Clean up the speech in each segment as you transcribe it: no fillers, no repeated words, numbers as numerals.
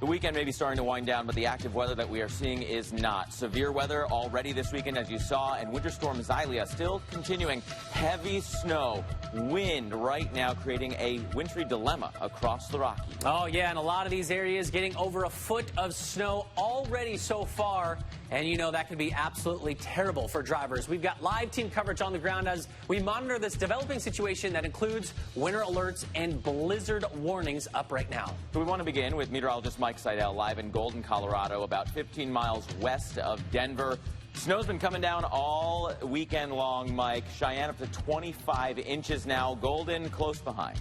The weekend may be starting to wind down, but the active weather that we are seeing is not. Severe weather already this weekend, as you saw, and Winter Storm Seidel still continuing. Heavy snow, wind right now creating a wintry dilemma across the Rockies. Oh, yeah, and a lot of these areas getting over a foot of snow already so far. And you know that can be absolutely terrible for drivers. We've got live team coverage on the ground as we monitor this developing situation that includes winter alerts and blizzard warnings up right now. So we want to begin with meteorologist Mike Seidel live in Golden, Colorado, about 15 miles west of Denver. Snow's been coming down all weekend long, Mike. Cheyenne up to 25 inches now. Golden close behind.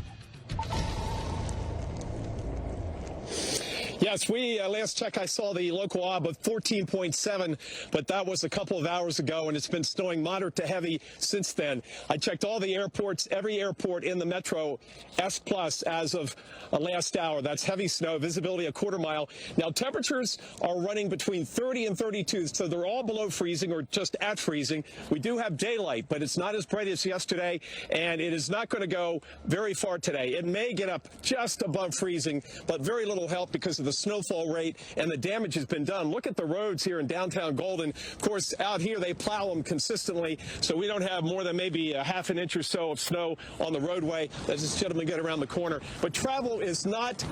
Yes, last check I saw the local ob of 14.7, but that was a couple of hours ago, and it's been snowing moderate to heavy since then. I checked all the airports, every airport in the metro, S+ as of last hour. That's heavy snow, visibility a quarter mile. Now, temperatures are running between 30 and 32, so they're all below freezing or just at freezing. We do have daylight, but it's not as bright as yesterday, and it is not going to go very far today. It may get up just above freezing, but very little help because of the snowfall rate, and the damage has been done. Look at the roads here in downtown Golden. Of course, out here they plow them consistently, so we don't have more than maybe a half an inch or so of snow on the roadway as this gentleman get around the corner. But travel is not...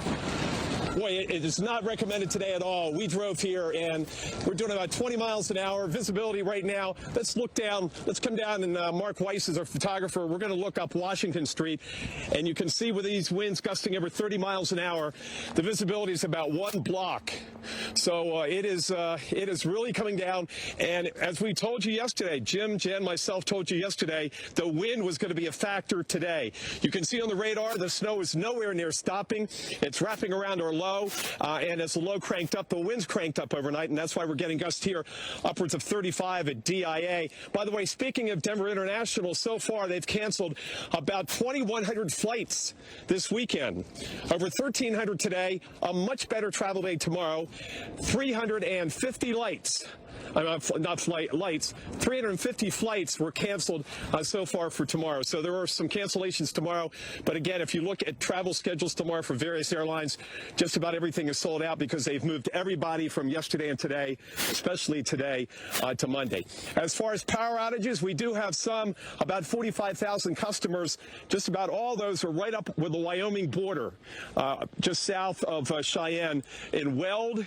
Boy, it is not recommended today at all. We drove here, and we're doing about 20 miles an hour. Visibility right now, let's look down. Let's come down, and Mark Weiss is our photographer. We're going to look up Washington Street, and you can see with these winds gusting over 30 miles an hour, the visibility is about 1 block. So it is really coming down. And as we told you yesterday, Jim, Jen, myself told you yesterday, the wind was going to be a factor today. You can see on the radar, the snow is nowhere near stopping. It's wrapping around our low, and as the low cranked up, the wind's cranked up overnight, and that's why we're getting gusts here upwards of 35 at DIA. By the way, speaking of Denver International, so far they've canceled about 2,100 flights this weekend. Over 1,300 today, a much better travel day tomorrow, 350 lights. Not lights. 350 flights were canceled so far for tomorrow. So there are some cancellations tomorrow. But again, if you look at travel schedules tomorrow for various airlines, just about everything is sold out because they've moved everybody from yesterday and today, especially today, to Monday. As far as power outages, we do have some, about 45,000 customers. Just about all those are right up with the Wyoming border, just south of Cheyenne in Weld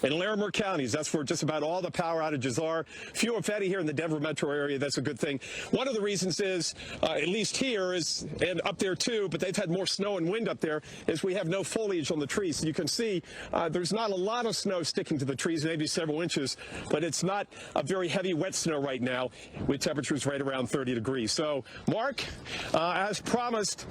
and Larimer counties. That's where just about all the power outages are. Few, if any, here in the Denver metro area. That's a good thing. One of the reasons is, at least here is, and up there too, but they've had more snow and wind up there, is we have no foliage on the trees. So you can see there's not a lot of snow sticking to the trees, maybe several inches, but it's not a very heavy wet snow right now with temperatures right around 30 degrees. So, Mark, as promised,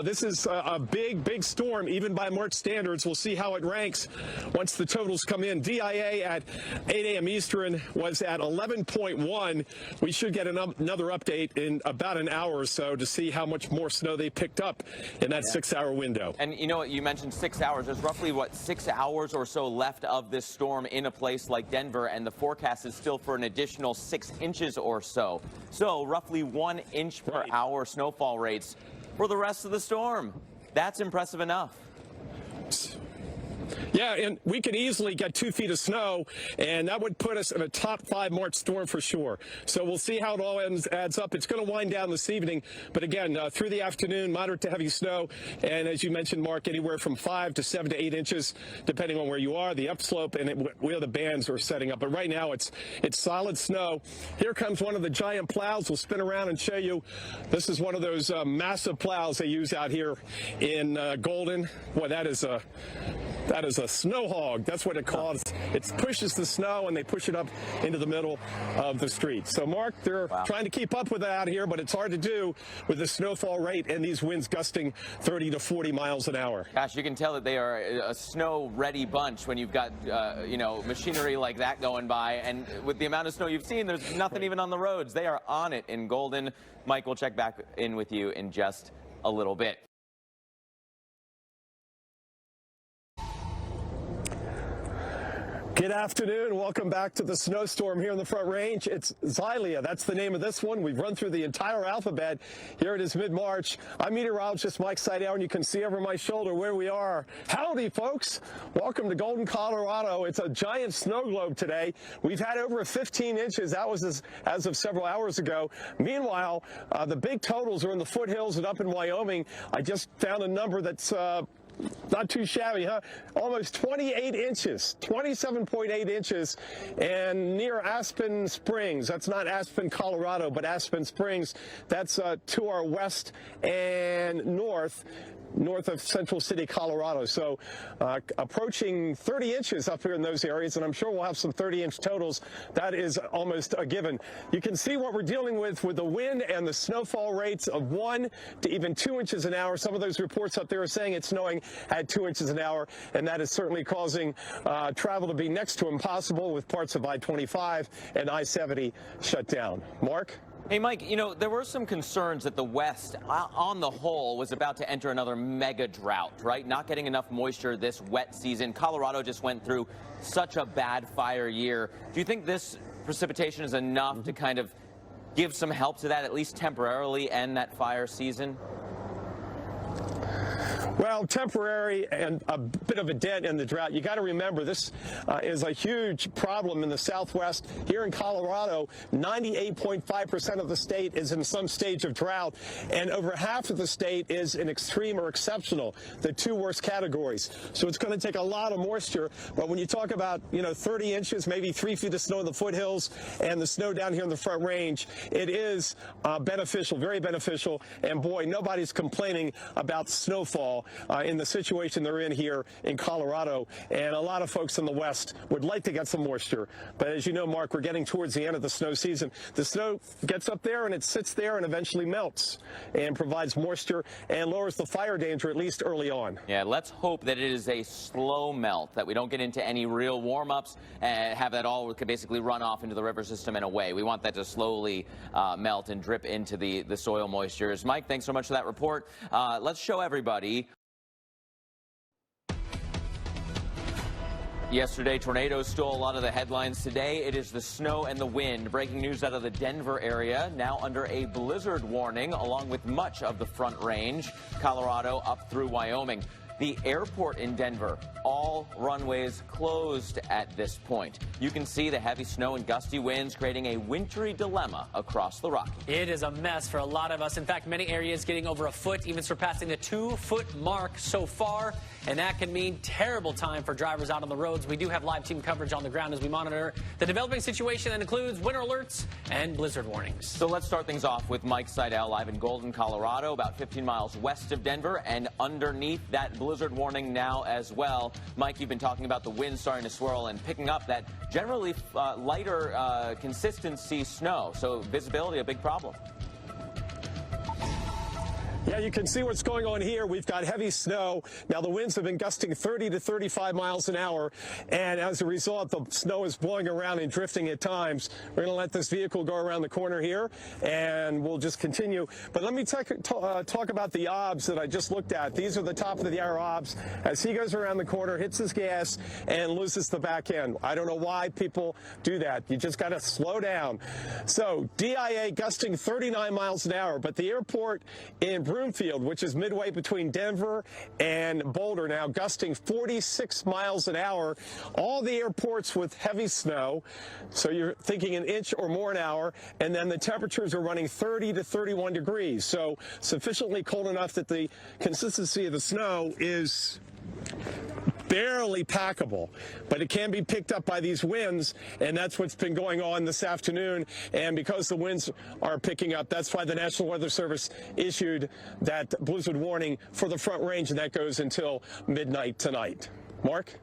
this is a big storm, even by March standards. We'll see how it ranks once the totals come in. DIA at 8 a.m. Eastern was at 11.1. We should get another update in about an hour or so to see how much more snow they picked up in that 6-hour window. And you know what, you mentioned 6 hours. There's roughly, 6 hours or so left of this storm in a place like Denver, and the forecast is still for an additional 6 inches or so. So roughly 1 inch per hour snowfall rates for the rest of the storm. That's impressive enough. Yeah, and we could easily get 2 feet of snow, and that would put us in a top 5 March storm for sure. So we'll see how it all adds up. It's going to wind down this evening, but again, through the afternoon, moderate to heavy snow, and as you mentioned, Mark, anywhere from 5 to 7 to 8 inches, depending on where you are, the upslope, and where the bands are setting up. But right now, it's solid snow. Here comes one of the giant plows. We'll spin around and show you. This is one of those massive plows they use out here in Golden. Boy, that is a snow hog. That's what it calls. It pushes the snow, and they push it up into the middle of the street. So, Mark, they're trying to keep up with that out here, but it's hard to do with the snowfall rate and these winds gusting 30 to 40 miles an hour. Gosh, you can tell that they are a snow-ready bunch when you've got, machinery like that going by. And with the amount of snow you've seen, there's nothing even on the roads. They are on it in Golden. Mike, we'll check back in with you in just a little bit. Good afternoon. Welcome back to the snowstorm here in the Front Range. It's Xylia. That's the name of this one. We've run through the entire alphabet. Here it is mid-March. I'm meteorologist Mike Seidel, and you can see over my shoulder where we are. Howdy, folks. Welcome to Golden, Colorado. It's a giant snow globe today. We've had over 15 inches. That was as of several hours ago. Meanwhile, the big totals are in the foothills and up in Wyoming. I just found a number that's not too shabby, huh? Almost 28 inches, 27.8 inches, and near Aspen Springs. That's not Aspen, Colorado, but Aspen Springs. That's to our west and north of Central City, Colorado. So approaching 30 inches up here in those areas, and I'm sure we'll have some 30-inch totals. That is almost a given. You can see what we're dealing with the wind and the snowfall rates of 1 to even 2 inches an hour. Some of those reports up there are saying it's snowing at 2 inches an hour, and that is certainly causing travel to be next to impossible with parts of I-25 and I-70 shut down. Mark? Hey, Mike, you know, there were some concerns that the West, on the whole, was about to enter another mega drought, right? Not getting enough moisture this wet season. Colorado just went through such a bad fire year. Do you think this precipitation is enough to kind of give some help to that, at least temporarily, end that fire season? Well, temporary and a bit of a dent in the drought. You got to remember, this is a huge problem in the Southwest. Here in Colorado, 98.5% of the state is in some stage of drought, and over half of the state is in extreme or exceptional, the two worst categories. So it's going to take a lot of moisture. But when you talk about, 30 inches, maybe 3 feet of snow in the foothills and the snow down here in the Front Range, it is beneficial, very beneficial. And boy, nobody's complaining about snowfall in the situation they're in here in Colorado, and a lot of folks in the West would like to get some moisture. But as you know, Mark, we're getting towards the end of the snow season. The snow gets up there and it sits there and eventually melts and provides moisture and lowers the fire danger, at least early on. Yeah, let's hope that it is a slow melt, that we don't get into any real warm-ups and have that all basically run off into the river system and away. We want that to slowly melt and drip into the soil moistures. Mike, thanks so much for that report. Let's show everybody. Yesterday, tornadoes stole a lot of the headlines. Today, it is the snow and the wind. Breaking news out of the Denver area, now under a blizzard warning, along with much of the Front Range, Colorado up through Wyoming. The airport in Denver, all runways closed at this point. You can see the heavy snow and gusty winds creating a wintry dilemma across the Rockies. It is a mess for a lot of us. In fact, many areas getting over a foot, even surpassing the 2-foot mark so far. And that can mean terrible time for drivers out on the roads. We do have live team coverage on the ground as we monitor the developing situation that includes winter alerts and blizzard warnings. So let's start things off with Mike Seidel live in Golden, Colorado, about 15 miles west of Denver, and underneath that blizzard warning now as well. Mike, you've been talking about the wind starting to swirl and picking up that generally lighter consistency snow. So visibility, a big problem. Yeah, you can see what's going on here. We've got heavy snow. Now, the winds have been gusting 30 to 35 miles an hour, and as a result, the snow is blowing around and drifting at times. We're going to let this vehicle go around the corner here, and we'll just continue. But let me talk about the obs that I just looked at. These are the top of the hour obs. As he goes around the corner, hits his gas, and loses the back end. I don't know why people do that. You just got to slow down. So, DIA gusting 39 miles an hour, but the airport in Broomfield, which is midway between Denver and Boulder now, gusting 46 miles an hour. All the airports with heavy snow, so you're thinking an inch or more an hour, and then the temperatures are running 30 to 31 degrees, so sufficiently cold enough that the consistency of the snow is barely packable, but it can be picked up by these winds, and that's what's been going on this afternoon. And because the winds are picking up, that's why the National Weather Service issued that blizzard warning for the Front Range, and that goes until midnight tonight. Mark?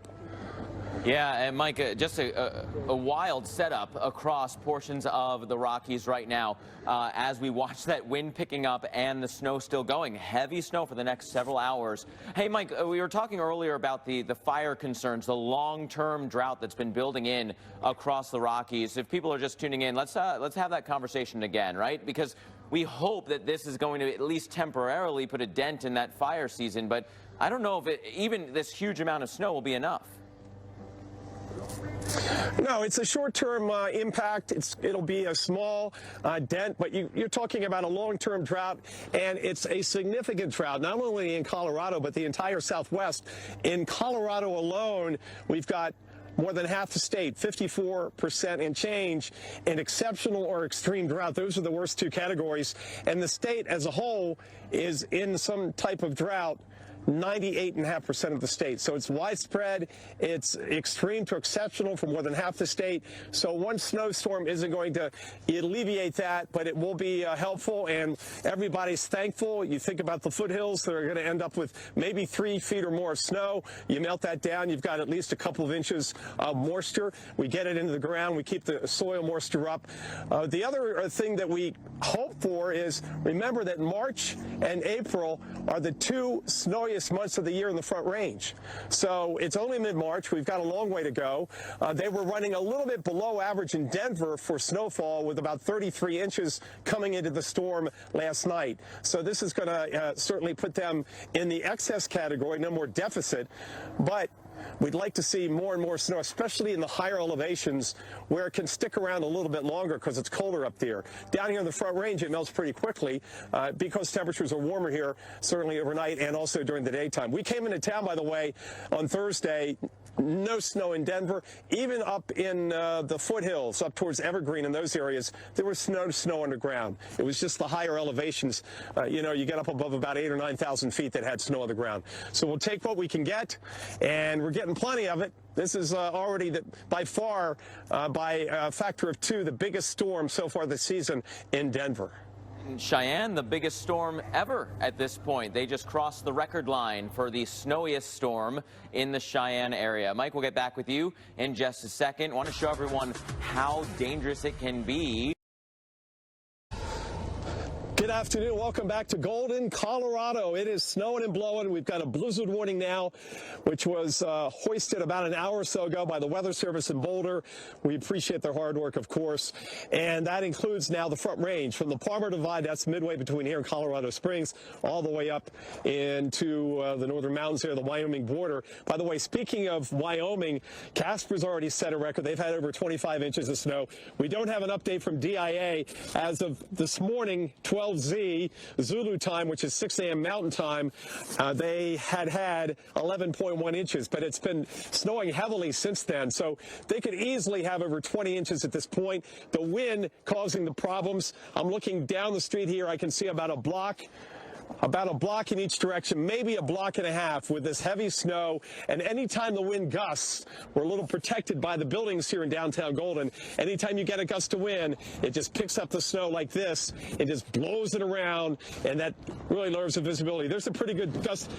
Yeah, and Mike, just a wild setup across portions of the Rockies right now as we watch that wind picking up and the snow still going. Heavy snow for the next several hours. Hey, Mike, we were talking earlier about the fire concerns, the long-term drought that's been building in across the Rockies. If people are just tuning in, let's have that conversation again, right? Because we hope that this is going to at least temporarily put a dent in that fire season, but I don't know if even this huge amount of snow will be enough. No, it's a short-term impact. It'll be a small dent, but you're talking about a long-term drought, and it's a significant drought, not only in Colorado, but the entire Southwest. In Colorado alone, we've got more than half the state, 54% and change, in exceptional or extreme drought. Those are the worst two categories. And the state as a whole is in some type of drought, 98.5% of the state. So it's widespread, it's extreme to exceptional for more than half the state. So one snowstorm isn't going to alleviate that, but it will be helpful, and everybody's thankful. You think about the foothills that are going to end up with maybe 3 feet or more of snow. You melt that down, you've got at least a couple of inches of moisture. We get it into the ground, we keep the soil moisture up. The other thing that we hope for is, remember that March and April are the two snowiest months of the year in the Front Range. So it's only mid-March. We've got a long way to go. They were running a little bit below average in Denver for snowfall, with about 33 inches coming into the storm last night. So this is going to certainly put them in the excess category, no more deficit. But we'd like to see more and more snow, especially in the higher elevations where it can stick around a little bit longer because it's colder up there. Down here in the Front Range, it melts pretty quickly because temperatures are warmer here, certainly overnight and also during the daytime. We came into town, by the way, on Thursday. No snow in Denver. Even up in the foothills, up towards Evergreen and those areas, there was no snow underground. It was just the higher elevations. You get up above about 8,000 or 9,000 feet that had snow on the ground. So we'll take what we can get, and we're getting plenty of it. This is already, by far, by a factor of 2, the biggest storm so far this season in Denver. Cheyenne, the biggest storm ever at this point. They just crossed the record line for the snowiest storm in the Cheyenne area. Mike, we'll get back with you in just a second. I want to show everyone how dangerous it can be. Good afternoon. Welcome back to Golden, Colorado. It is snowing and blowing. We've got a blizzard warning now, which was hoisted about an hour or so ago by the Weather Service in Boulder. We appreciate their hard work, of course. And that includes now the Front Range from the Palmer Divide. That's midway between here and Colorado Springs, all the way up into the northern mountains here, the Wyoming border. By the way, speaking of Wyoming, Casper's already set a record. They've had over 25 inches of snow. We don't have an update from DIA as of this morning, 12Z Zulu time, which is 6 a.m. Mountain time. They had 11.1 inches, but it's been snowing heavily since then. So they could easily have over 20 inches at this point. The wind causing the problems. I'm looking down the street here. I can see about a block in each direction, maybe a block and a half with this heavy snow. And anytime the wind gusts, we're a little protected by the buildings here in downtown Golden. Anytime you get a gust of wind, it just picks up the snow like this. It just blows it around, and that really lowers the visibility. There's a pretty good gust.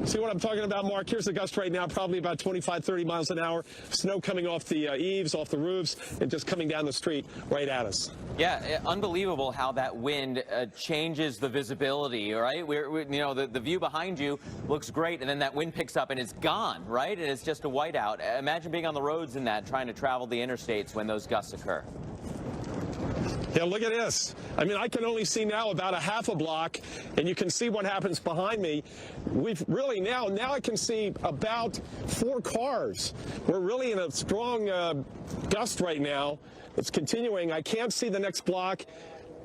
See what I'm talking about, Mark? Here's the gust right now, probably about 25, 30 miles an hour. Snow coming off the eaves, off the roofs, and just coming down the street right at us. Yeah, unbelievable how that wind changes the visibility, right? The view behind you looks great, and then that wind picks up and it's gone, right? And it's just a whiteout. Imagine being on the roads in that, trying to travel the interstates when those gusts occur. Yeah, look at this. I mean, I can only see now about a half a block, and you can see what happens behind me. We've really now I can see about 4 cars. We're really in a strong gust right now. It's continuing. I can't see the next block.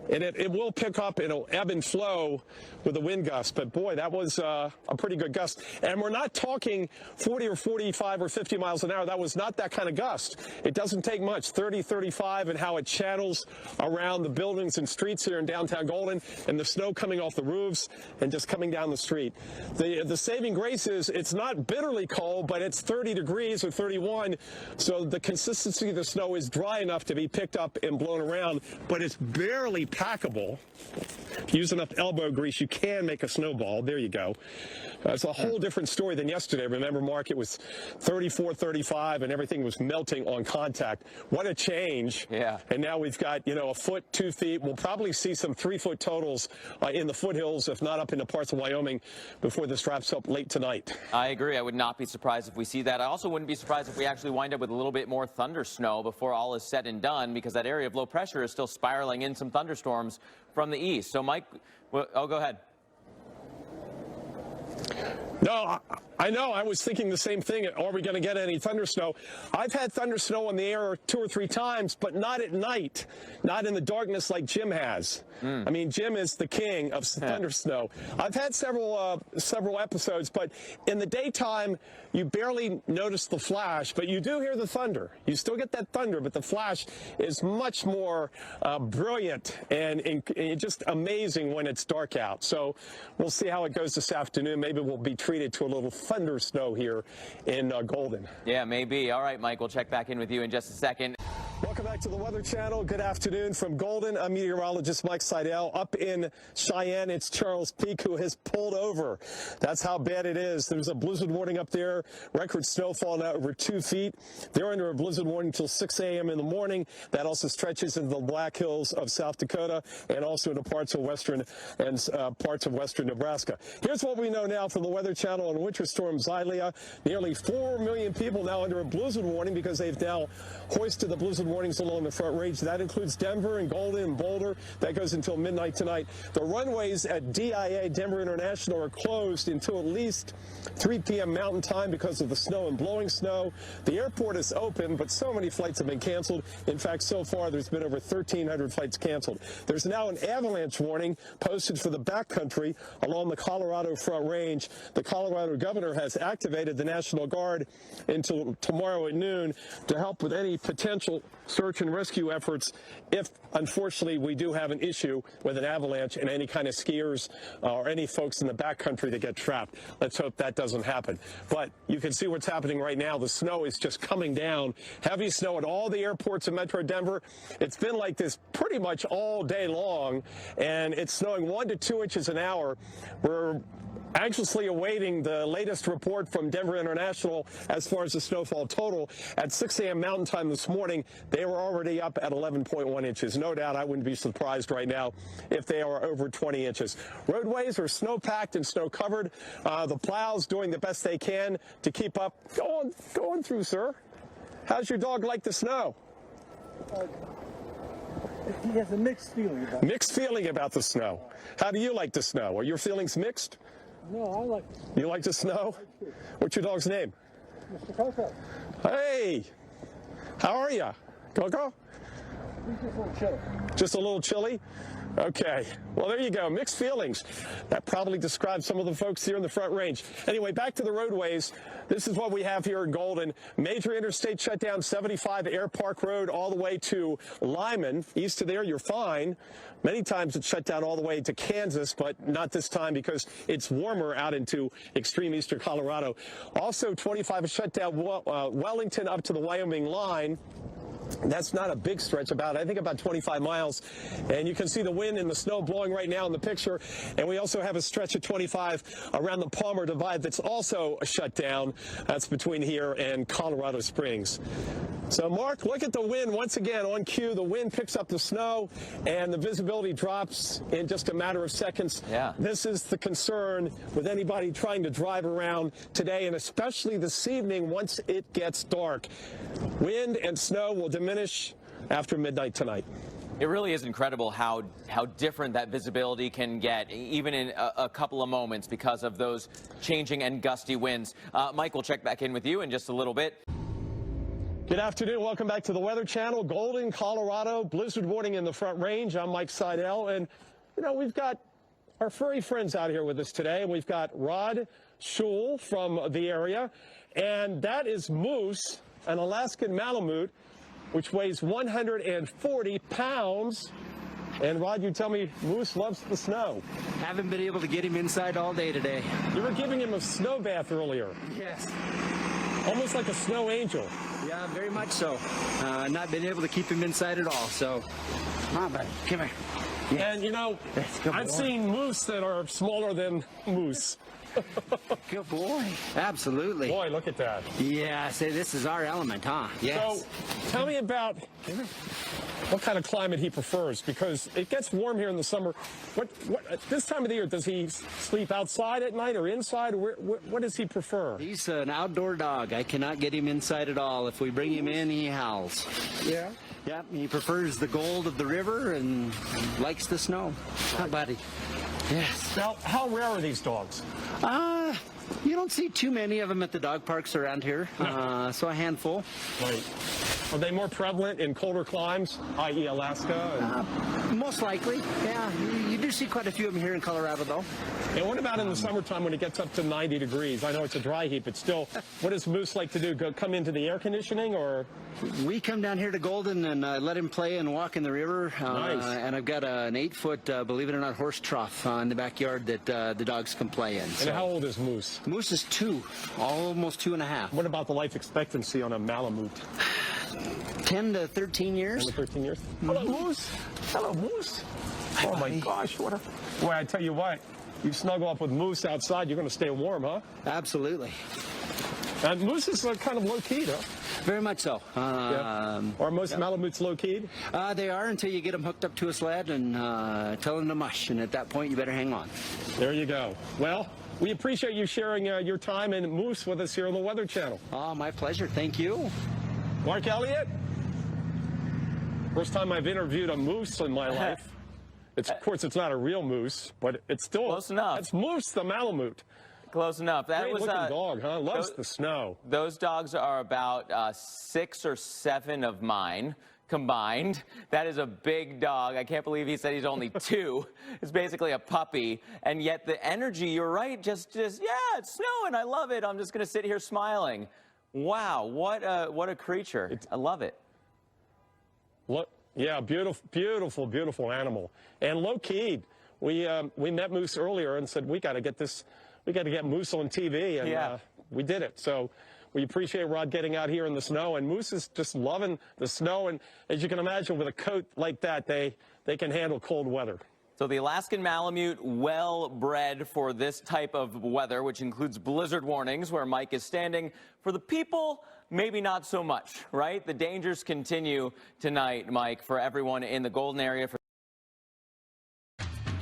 And it will pick up, it'll ebb and flow with the wind gust. But boy, that was a pretty good gust. And we're not talking 40 or 45 or 50 miles an hour. That was not that kind of gust. It doesn't take much, 30, 35, and how it channels around the buildings and streets here in downtown Golden, and the snow coming off the roofs and just coming down the street. The saving grace is it's not bitterly cold, but it's 30 degrees or 31. So the consistency of the snow is dry enough to be picked up and blown around, but it's barely packable. If you use enough elbow grease, you can make a snowball. There you go. It's a whole different story than yesterday. Remember, Mark, it was 34, 35, and everything was melting on contact. What a change. Yeah. And now we've got, a foot, 2 feet. We'll probably see some 3-foot totals in the foothills, if not up into parts of Wyoming, before this wraps up late tonight. I agree. I would not be surprised if we see that. I also wouldn't be surprised if we actually wind up with a little bit more thunder snow before all is said and done, because that area of low pressure is still spiraling in some thunderstorms from the east. So, Mike, go ahead. No, I know. I was thinking the same thing. Are we going to get any thunder snow? I've had thunder snow in the air 2 or 3 times, but not at night, not in the darkness like Jim has. I mean, Jim is the king of thunder snow. I've had several episodes, but in the daytime, you barely notice the flash, but you do hear the thunder. You still get that thunder, but the flash is much more brilliant and just amazing when it's dark out. So we'll see how it goes this afternoon. Maybe we'll be treated to a little thunder snow here in Golden. Yeah, maybe. All right, Mike, we'll check back in with you in just a second. Welcome back to the Weather Channel. Good afternoon from Golden. I'm meteorologist Mike Seidel. Up in Cheyenne, it's Charles Peak who has pulled over. That's how bad it is. There's a blizzard warning up there. Record snowfall now over 2 feet. They're under a blizzard warning until 6 a.m. in the morning. That also stretches into the Black Hills of South Dakota and also into parts of western Nebraska. Here's what we know now from the Weather Channel on Winter Storm Seidel. Nearly 4 million people now under a blizzard warning because they've now hoisted the blizzard warnings along the Front Range. That includes Denver and Golden and Boulder. That goes until midnight tonight. The runways at DIA, Denver International, are closed until at least 3 p.m. Mountain Time because of the snow and blowing snow. The airport is open, but so many flights have been canceled. In fact, so far, there's been over 1,300 flights canceled. There's now an avalanche warning posted for the backcountry along the Colorado Front Range. The Colorado governor has activated the National Guard until tomorrow at noon to help with any potential search and rescue efforts if, unfortunately, we do have an issue with an avalanche and any kind of skiers or any folks in the backcountry that get trapped. Let's hope that doesn't happen. But you can see what's happening right now. The snow is just coming down. Heavy snow at all the airports in Metro Denver. It's been like this pretty much all day long, and it's snowing 1 to 2 inches an hour. We're anxiously awaiting the latest report from Denver International as far as the snowfall total. At 6 a.m. Mountain Time this morning, they were already up at 11.1 inches. No doubt I wouldn't be surprised right now if they are over 20 inches. Roadways are snow-packed and snow-covered. The plows doing the best they can to keep up. Go on through, sir. How's your dog like the snow? He has a mixed feeling about it. Mixed feeling about the snow. How do you like the snow? Are your feelings mixed? No, I like it. You like the snow? What's your dog's name? Mr. Coco. Hey, how are you, Coco? He's just a little chilly. Just a little chilly? Okay. Well, there you go. Mixed feelings. That probably describes some of the folks here in the Front Range. Anyway, back to the roadways. This is what we have here in Golden. Major interstate shutdown, 75 Air Park Road all the way to Lyman. East of there, you're fine. Many times it's shut down all the way to Kansas, but not this time because it's warmer out into extreme eastern Colorado. Also, 25 shut down Wellington up to the Wyoming line. That's not a big stretch, I think about 25 miles. And you can see the wind and the snow blowing right now in the picture. And we also have a stretch of 25 around the Palmer Divide that's also shut down. That's between here and Colorado Springs. So, Mark, look at the wind once again on cue. The wind picks up the snow, and the visibility drops in just a matter of seconds. Yeah. This is the concern with anybody trying to drive around today, and especially this evening once it gets dark. Wind and snow will diminish after midnight tonight. It really is incredible how different that visibility can get, even in a couple of moments because of those changing and gusty winds. Mike, we'll check back in with you in just a little bit. Good afternoon. Welcome back to the Weather Channel. Golden, Colorado, blizzard warning in the Front Range. I'm Mike Seidel, and we've got our furry friends out here with us today. We've got Rod Schul from the area, and that is Moose, an Alaskan Malamute, which weighs 140 pounds. And Rod, you tell me Moose loves the snow. Haven't been able to get him inside all day today. You were giving him a snow bath earlier. Yes. Almost like a snow angel. Yeah, very much so. Not been able to keep him inside at all, so. Come on, buddy. Come here. Yeah. And, I've seen moose that are smaller than moose. Good boy. Absolutely. Boy, look at that. Yeah, say this is our element, huh? Yes. So, tell me about what kind of climate he prefers, because it gets warm here in the summer. What this time of the year, does he sleep outside at night or inside? What does he prefer? He's an outdoor dog. I cannot get him inside at all. If we bring him in, he howls. Yeah? Yep, he prefers the gold of the river and likes the snow. Huh, buddy? Yes. Now, how rare are these dogs? You don't see too many of them at the dog parks around here, so a handful. Right. Are they more prevalent in colder climes, i.e. Alaska? Most likely, yeah. You do see quite a few of them here in Colorado, though. And what about in the summertime when it gets up to 90 degrees? I know it's a dry heat, but still, what does moose like to do? Come into the air conditioning, or? We come down here to Golden and let him play and walk in the river. Nice. And I've got an 8-foot, believe it or not, horse trough in the backyard that the dogs can play in. And how old is moose? Moose is 2, almost 2.5. What about the life expectancy on a Malamute? 10 to 13 years. 10 to 13 years? Hello, moose. Hello, moose. Oh, my gosh. What a... Boy, I tell you what, you snuggle up with moose outside, you're going to stay warm, huh? Absolutely. And moose is kind of low-keyed, huh? Very much so. Yeah. Are most Malamutes low-keyed? They are until you get them hooked up to a sled and tell them to mush, and at that point you better hang on. There you go. Well, we appreciate you sharing your time and moose with us here on the Weather Channel. Oh, my pleasure. Thank you. Mark Elliott, first time I've interviewed a moose in my life. Of course, it's not a real moose, but it's still close enough. It's moose, the Malamute. Close enough. That Great was looking dog, huh? Loves the snow. Those dogs are about 6 or 7 of mine combined. That is a big dog. I can't believe he said he's only 2. It's basically a puppy. And yet the energy, you're right, just yeah, it's snowing. I love it. I'm just going to sit here smiling. Wow, what a creature. I love it. Look, yeah, beautiful, beautiful animal. And low-keyed. We met Moose earlier and said, we got to get Moose on TV, and we did it. So we appreciate Rod getting out here in the snow, and Moose is just loving the snow. And as you can imagine, with a coat like that, they can handle cold weather. So the Alaskan Malamute, well bred for this type of weather, which includes blizzard warnings where Mike is standing. For the people, maybe not so much, right? The dangers continue tonight, Mike, for everyone in the Golden area.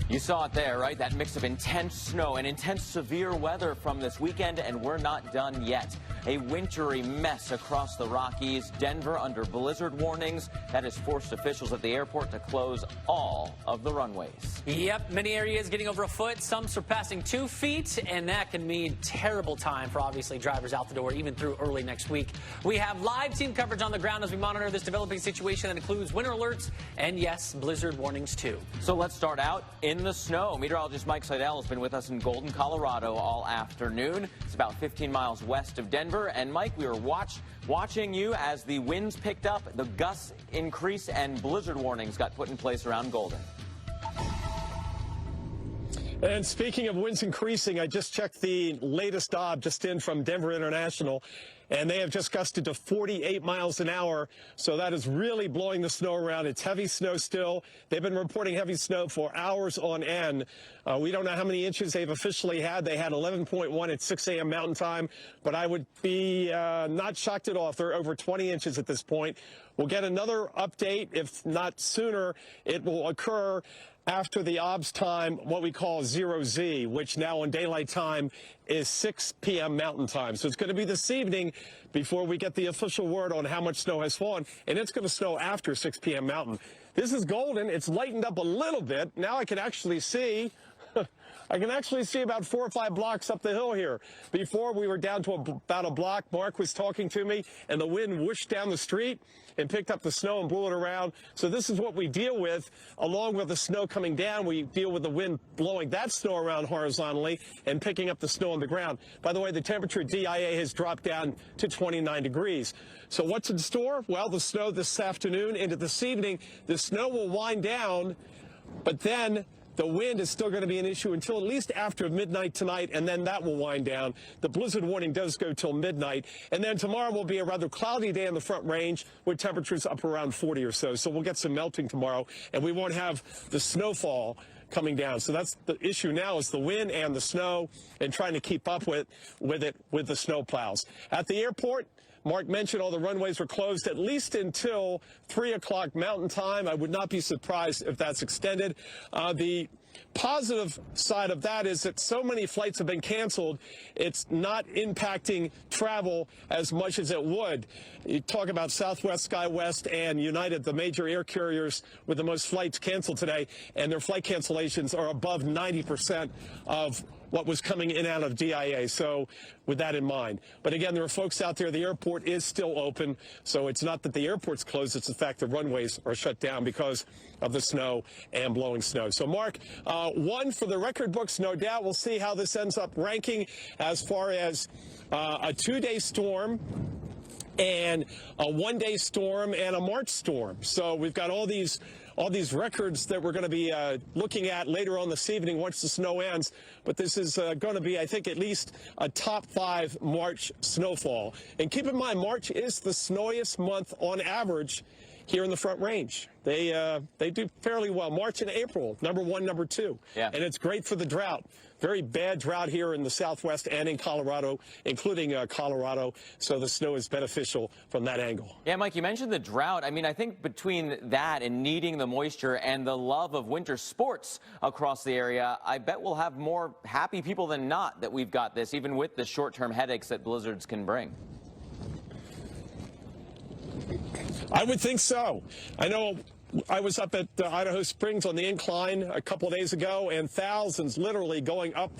You saw it there, right? That mix of intense snow and intense severe weather from this weekend, and we're not done yet. A wintry mess across the Rockies. Denver under blizzard warnings. That has forced officials at the airport to close all of the runways. Yep, many areas getting over a foot, some surpassing 2 feet, and that can mean terrible time for obviously drivers out the door, even through early next week. We have live team coverage on the ground as we monitor this developing situation that includes winter alerts and, yes, blizzard warnings too. So let's start out in the snow. Meteorologist Mike Seidel has been with us in Golden, Colorado all afternoon. It's about 15 miles west of Denver. And Mike, we were watching you as the winds picked up, the gusts increased, and blizzard warnings got put in place around Golden. And speaking of winds increasing, I just checked the latest ob just in from Denver International, and they have just gusted to 48 miles an hour. So that is really blowing the snow around. It's heavy snow still. They've been reporting heavy snow for hours on end. We don't know how many inches they've officially had. They had 11.1 at 6 a.m. Mountain Time, but I would be not shocked at all if they're over 20 inches at this point. We'll get another update. If not sooner, it will occur after the OBS time, what we call 0Z, which now on daylight time is 6 p.m. Mountain Time. So it's going to be this evening before we get the official word on how much snow has fallen, and it's going to snow after 6 p.m. Mountain. This is Golden. It's lightened up a little bit. Now I can actually see about 4 or 5 blocks up the hill here. Before, we were down to about a block. Mark was talking to me, and the wind whooshed down the street and picked up the snow and blew it around. So this is what we deal with. Along with the snow coming down, we deal with the wind blowing that snow around horizontally and picking up the snow on the ground. By the way, the temperature at DIA has dropped down to 29 degrees. So what's in store? Well, the snow this afternoon into this evening, the snow will wind down, but then the wind is still going to be an issue until at least after midnight tonight, and then that will wind down. The blizzard warning does go till midnight. And then tomorrow will be a rather cloudy day in the Front Range with temperatures up around 40 or so. So we'll get some melting tomorrow, and we won't have the snowfall coming down. So that's the issue now, is the wind and the snow, and trying to keep up with the snow plows. At the airport, Mark mentioned all the runways were closed at least until 3 o'clock Mountain Time. I would not be surprised if that's extended. The positive side of that is that so many flights have been canceled, it's not impacting travel as much as it would. You talk about Southwest, SkyWest, and United, the major air carriers with the most flights canceled today, and their flight cancellations are above 90% of what was coming in out of DIA. So with that in mind. But again, there are folks out there. The airport is still open. So it's not that the airport's closed. It's the fact the runways are shut down because of the snow and blowing snow. So, Mark, one for the record books, no doubt. We'll see how this ends up ranking as far as a 2-day storm and a 1-day storm and a March storm. So we've got all these records that we're going to be looking at later on this evening once the snow ends. But this is going to be, I think, at least a top 5 March snowfall. And keep in mind, March is the snowiest month on average here in the Front Range. They do fairly well. March and April, number 1, number 2. Yeah. And it's great for the drought. Very bad drought here in the Southwest and in Colorado, including Colorado. So the snow is beneficial from that angle. Yeah, Mike, you mentioned the drought. I mean, I think between that and needing the moisture and the love of winter sports across the area, I bet we'll have more happy people than not that we've got this, even with the short-term headaches that blizzards can bring. I would think so. I know I was up at Idaho Springs on the incline a couple of days ago, and thousands literally going up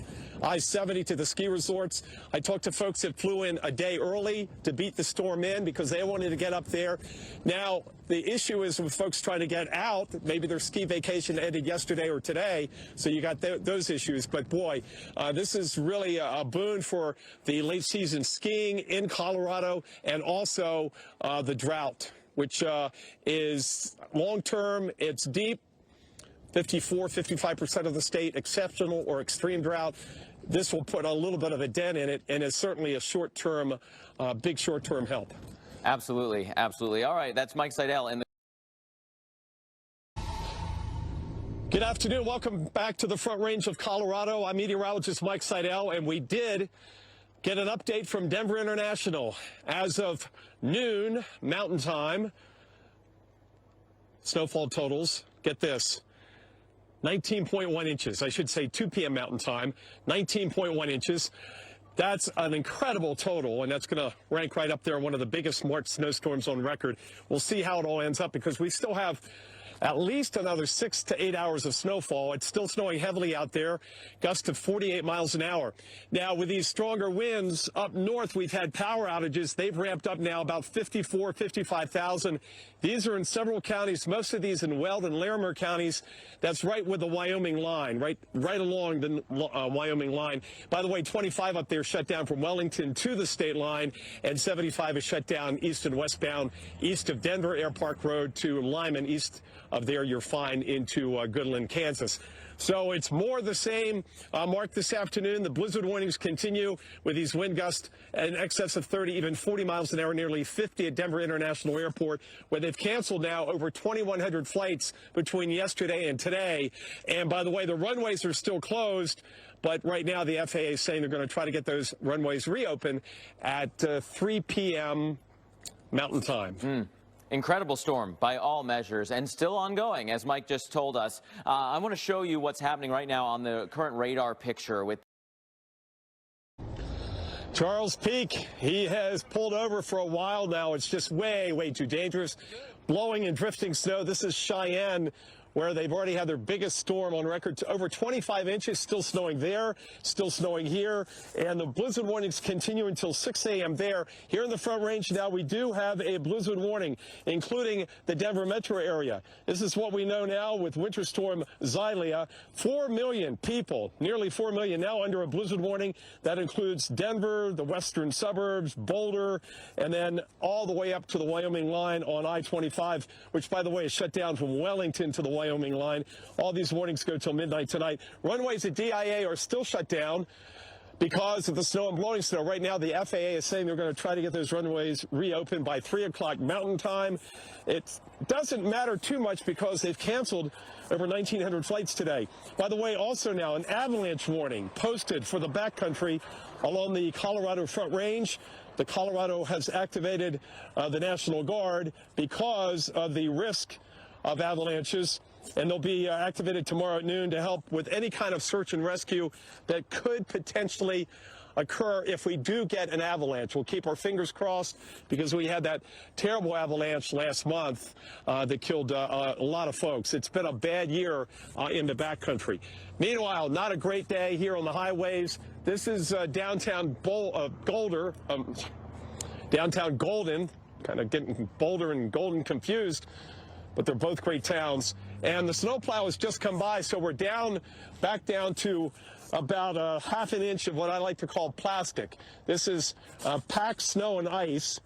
I-70 to the ski resorts. I talked to folks that flew in a day early to beat the storm in because they wanted to get up there. Now, the issue is with folks trying to get out. Maybe their ski vacation ended yesterday or today, so you got those issues. But, boy, this is really a boon for the late season skiing in Colorado and also the drought, which is long-term. It's deep, 55% of the state, exceptional or extreme drought. This will put a little bit of a dent in it and is certainly a short-term, big short-term help. Absolutely, absolutely. All right, that's Mike Seidel. Good afternoon. Welcome back to the Front Range of Colorado. I'm meteorologist Mike Seidel, and we did get an update from Denver International. As of noon, Mountain Time, snowfall totals, get this, 19.1 inches. I should say 2 p.m. Mountain Time, 19.1 inches. That's an incredible total, and that's going to rank right up there, one of the biggest March snowstorms on record. We'll see how it all ends up because we still have at least another 6 to 8 hours of snowfall. It's still snowing heavily out there, gusts of 48 miles an hour. Now, with these stronger winds up north, we've had power outages. They've ramped up now about 55,000. These are in several counties, most of these in Weld and Larimer counties. That's right with the Wyoming line, right along the Wyoming line. By the way, 25 up there shut down from Wellington to the state line, and 75 is shut down east and westbound, east of Denver Air Park Road to Lyman. East of there, you're fine into Goodland, Kansas. So it's more the same, Mark, this afternoon. The blizzard warnings continue with these wind gusts in excess of 30, even 40 miles an hour, nearly 50 at Denver International Airport, where they've canceled now over 2,100 flights between yesterday and today. And by the way, the runways are still closed, but right now the FAA is saying they're going to try to get those runways reopened at 3 p.m. Mountain Time. Incredible storm by all measures and still ongoing, as Mike just told us. I want to show you what's happening right now on the current radar picture with Charles Peak. He has pulled over for a while now. It's just way, way too dangerous. Blowing and drifting snow. This is Cheyenne, where they've already had their biggest storm on record. Over 25 inches, still snowing there, still snowing here. And the blizzard warnings continue until 6 a.m. there. Here in the Front Range now, we do have a blizzard warning, including the Denver metro area. This is what we know now with Winter Storm Xylia. 4 million people, nearly 4 million now under a blizzard warning. That includes Denver, the western suburbs, Boulder, and then all the way up to the Wyoming line on I-25, which, by the way, is shut down from Wellington to the Wyoming line. All these warnings go till midnight tonight. Runways at DIA are still shut down because of the snow and blowing snow. Right now, the FAA is saying they're going to try to get those runways reopened by 3 o'clock Mountain Time. It doesn't matter too much because they've canceled over 1,900 flights today. By the way, also now an avalanche warning posted for the backcountry along the Colorado Front Range. The Colorado has activated the National Guard because of the risk of avalanches, and they'll be activated tomorrow at noon to help with any kind of search and rescue that could potentially occur if we do get an avalanche. We'll keep our fingers crossed because we had that terrible avalanche last month that killed a lot of folks. It's been a bad year in the backcountry. Meanwhile, not a great day here on the highways. This is downtown downtown Golden, kind of getting Boulder and Golden confused, but they're both great towns. And the snowplow has just come by, so we're back down to about a half an inch of what I like to call plastic. This is packed snow and ice.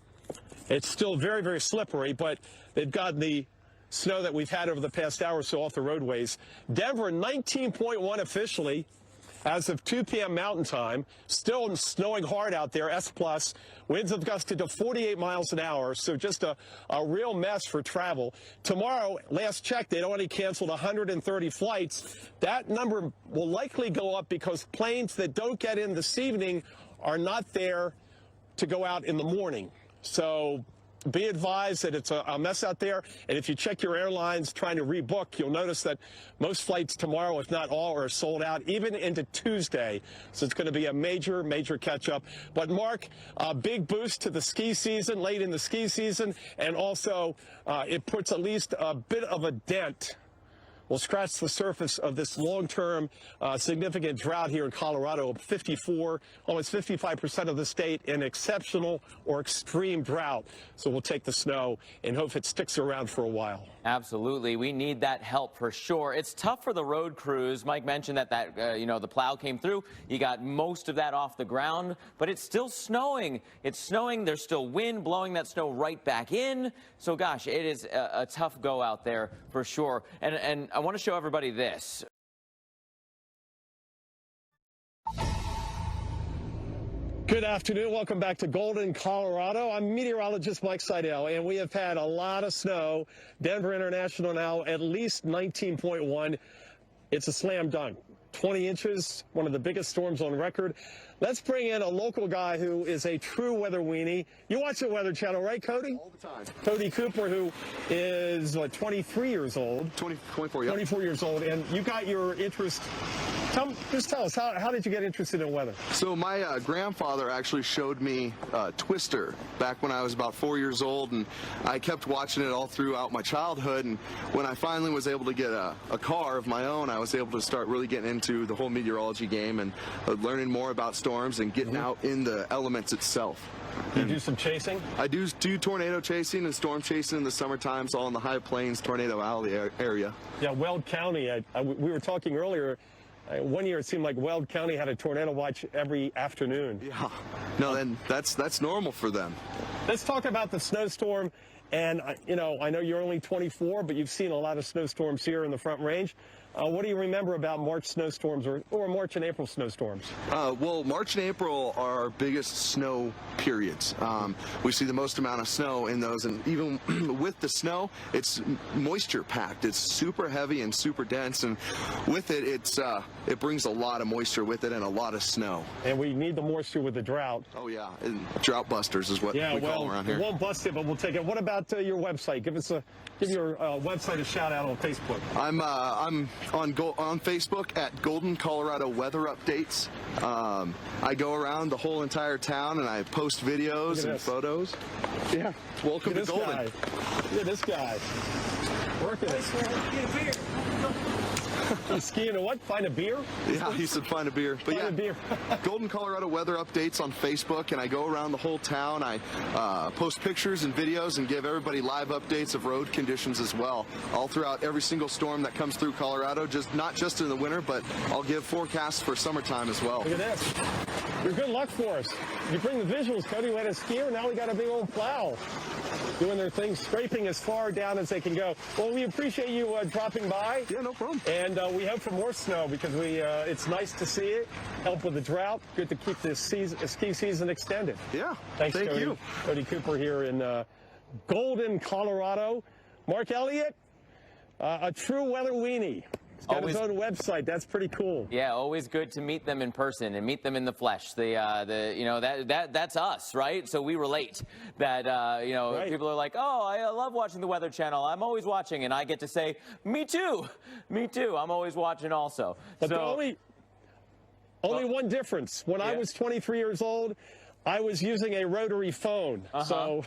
It's still very, very slippery, but they've gotten the snow that we've had over the past hour or so off the roadways. Denver, 19.1 officially as of 2 p.m. Mountain Time. Still snowing hard out there, S+. Winds have gusted to 48 miles an hour, so just a real mess for travel. Tomorrow, last check, they'd already canceled 130 flights. That number will likely go up because planes that don't get in this evening are not there to go out in the morning. So be advised that it's a mess out there, and if you check your airlines trying to rebook, you'll notice that most flights tomorrow, if not all, are sold out, even into Tuesday. So it's going to be a major, major catch-up. But, Mark, a big boost to the ski season, late in the ski season, and also it puts at least a bit of a dent. We'll scratch the surface of this long-term significant drought here in Colorado. 54, almost 55% of the state in exceptional or extreme drought. So we'll take the snow and hope it sticks around for a while. Absolutely. We need that help for sure. It's tough for the road crews. Mike mentioned that the plow came through. You got most of that off the ground, but it's still snowing. It's snowing. There's still wind blowing that snow right back in. So, gosh, it is a tough go out there for sure. And I want to show everybody this. Good afternoon. Welcome back to Golden, Colorado. I'm meteorologist Mike Seidel, and we have had a lot of snow. Denver International now at least 19.1. It's a slam dunk. 20 inches, one of the biggest storms on record. Let's bring in a local guy who is a true weather weenie. You watch the Weather Channel, right, Cody? All the time. Cody Cooper, who is, 23 years old? 24, yeah. 24 years old, and you got your interest. Just tell us, how did you get interested in weather? So my grandfather actually showed me Twister back when I was about 4 years old, and I kept watching it all throughout my childhood. And when I finally was able to get a car of my own, I was able to start really getting into the whole meteorology game and learning more about storms and getting out in the elements itself. You do some chasing? I do tornado chasing and storm chasing in the summertime, so all in the high plains, Tornado Alley area. Yeah, Weld County, we were talking earlier, one year it seemed like Weld County had a tornado watch every afternoon. Yeah, no, then that's normal for them. Let's talk about the snowstorm. And, I know you're only 24, but you've seen a lot of snowstorms here in the Front Range. What do you remember about March snowstorms or March and April snowstorms? Well, March and April are our biggest snow periods. We see the most amount of snow in those, and even with the snow, it's moisture packed. It's super heavy and super dense, and with it, it brings a lot of moisture with it and a lot of snow. And we need the moisture with the drought. Oh yeah, and drought busters is what we call them around here. We won't bust it, but we'll take it. What about your website? Give your website a shout out on Facebook. I'm on Facebook at Golden Colorado Weather Updates. I go around the whole entire town and I post videos and photos. Yeah, welcome to Golden. Look at this guy. Working it. He's skiing a what? Find a beer? Yeah, he said find a beer. But find a beer. Golden Colorado Weather Updates on Facebook, and I go around the whole town. I post pictures and videos and give everybody live updates of road conditions as well, all throughout every single storm that comes through Colorado, not just in the winter, but I'll give forecasts for summertime as well. Look at this. You're good luck for us. You bring the visuals, Cody. We had a skier, now we got a big old plow doing their thing, scraping as far down as they can go. Well, we appreciate you dropping by. Yeah, no problem. And we hope for more snow because it's nice to see it. Help with the drought. Good to keep this ski season extended. Yeah. Thanks, Thank Cody. you. Cody Cooper here in Golden, Colorado. Mark Elliott, a true weather weenie. He's got his own website. That's pretty cool. Yeah, always good to meet them in person and meet them in the flesh. That's us, right? So we relate. That right. People are like, oh, I love watching the Weather Channel. I'm always watching, and I get to say, me too, me too. I'm always watching also. But Only one difference. When I was 23 years old, I was using a rotary phone. So.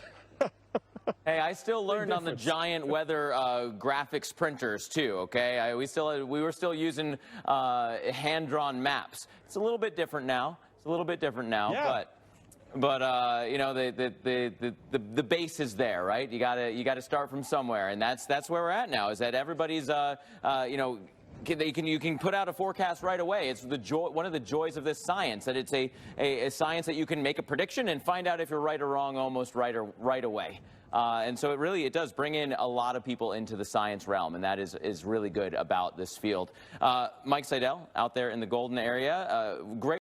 Hey, I still learned on the giant weather graphics printers too. Okay, we were still using hand-drawn maps. It's a little bit different now. Yeah. But you know, the base is there, right? You gotta start from somewhere, and that's where we're at now. Is that everybody's you know. You can put out a forecast right away. It's one of the joys of this science, that it's a science that you can make a prediction and find out if you're right or wrong almost right away. And so it does bring in a lot of people into the science realm, and that is really good about this field. Mike Seidel out there in the Golden area, great.